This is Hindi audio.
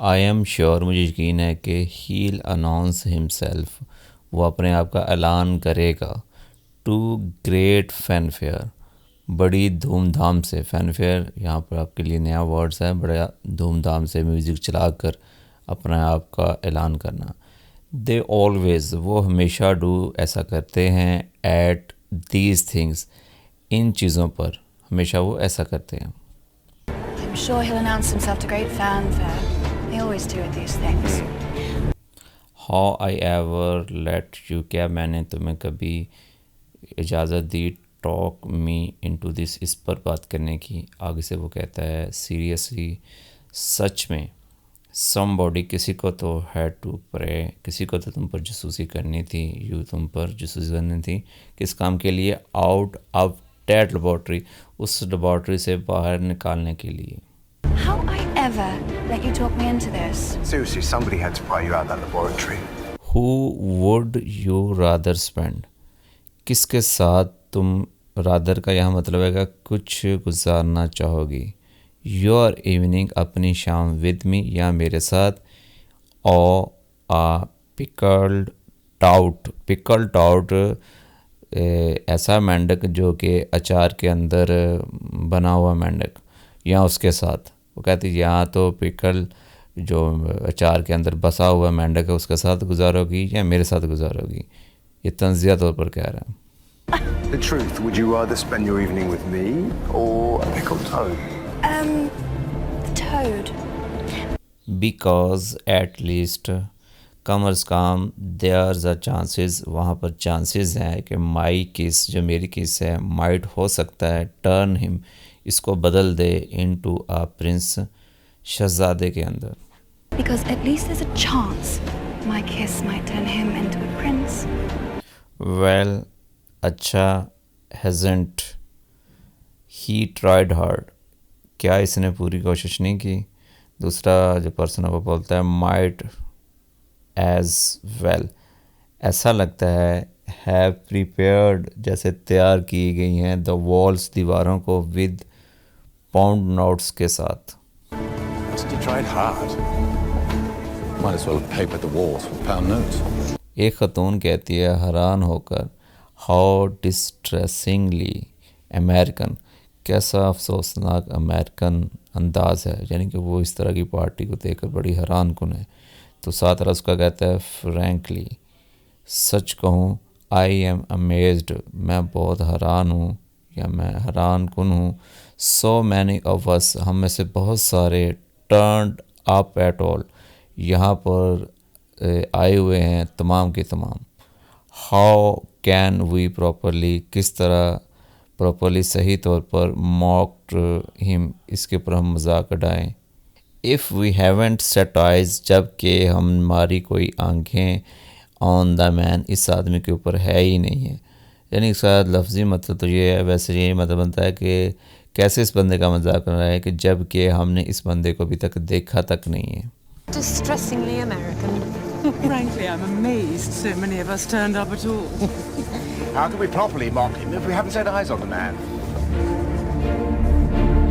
आई एम श्योर, मुझे यकीन है कि हील अनाउंस हिमसेल्फ, वो अपने आप का ऐलान करेगा, टू ग्रेट फैनफेयर, बड़ी धूमधाम से। फैनफेयर यहाँ पर आपके लिए नया वर्ड्स है, बड़ा धूमधाम से म्यूज़िक चलाकर अपने आप का ऐलान करना। दे ऑलवेज, वो हमेशा डू, ऐसा करते हैं, एट दीज थिंग्स, इन चीज़ों पर हमेशा वो ऐसा करते हैं। I'm sure he'll announce himself to great fanfare. They always do with these things. How I ever let you, क्या मैंने तुम्हें कभी इजाज़त दी, टॉक मी इनटू दिस, इस पर बात करने की। आगे से वो कहता है सीरियसली, सच में, समबॉडी, किसी को तो हैड टू प्रे, किसी को तो तुम पर जासूसी करनी थी, यू तुम पर जासूसी करनी थी, किस काम के लिए, आउट ऑफ दैट लेबॉर्ट्री, उस लेबॉर्ट्री से बाहर निकालने के लिए। How I ever let you talk me into this? Seriously, somebody had to pry you out of that laboratory. Who would you rather spend, किसके साथ तुम, रादर का यहाँ मतलब है कि कुछ गुजारना चाहोगी, योर इवनिंग, अपनी शाम, विद मी, या मेरे साथ, और आ पिकल्ड टाउट, पिकल्ड टाउट, ऐसा मेंढक जो कि अचार के अंदर बना हुआ मेंढक, या उसके साथ। वो कहती यहाँ तो पिकल जो अचार के अंदर बसा हुआ मेंढक है उसके साथ गुजारोगी या मेरे साथ गुजारोगी, ये तंज़िया तौर पर कह रहा है। The truth, would you rather spend your evening with me or a pickled toad? The toad. Because at least, come as come, there are chances, वहाँ पर चांसेस हैं कि माई किस, जो मेरी किस है, माइट, हो सकता है, टर्न हिम, इसको बदल दे, इनटू अ प्रिंस, शहजादे के अंदर। Because at least there's a chance my kiss might turn him into a prince. Well, अच्छा, हैज़ंट ही ट्राइड हार्ड, क्या इसने पूरी कोशिश नहीं की। दूसरा जो पर्सन है वो बोलता है माइट एज वेल, ऐसा लगता है, हैव प्रिपेयर्ड, जैसे तैयार की गई हैं, द वॉल्स, दीवारों को, विद पाउंड नोट्स के साथ। He tried hard. Might as well have papered the walls with pound notes. एक खतून कहती है हैरान होकर, हाउ डिस्ट्रेसिंगली अमेरिकन, कैसा अफसोसनाक अमेरिकन अंदाज़ है, यानी कि वो इस तरह की पार्टी को देखकर बड़ी हैरान कुन है। तो साथ रस का कहता है फ्रैंकली, सच कहूँ, आई एम अमेज्ड, मैं बहुत हैरान हूँ या मैं हैरान कुन हूँ, सो मैनी ऑफ अस, हम में से बहुत सारे, टर्न्ड अप एट ऑल, यहाँ पर आए हुए हैं तमाम के तमाम। हाउ कैन वी प्रॉपरली, किस तरह प्रॉपरली, सही तौर पर, मॉक्ड हिम, इसके ऊपर हम मजाक उड़ाएं। If we haven't set eyes, जबकि हमारी कोई आंखें, ऑन द मैन, इस आदमी के ऊपर है ही नहीं है। यानी इसका लफ्ज़ी मतलब तो ये है, वैसे ये मतलब बनता है कि कैसे इस बंदे का मजाक कर रहा है कि जबकि हमने इस बंदे को अभी तक देखा तक नहीं है। Distressingly American. Frankly, I'm amazed so many of us turned up at all. How can we properly mock him if we haven't set eyes on the man?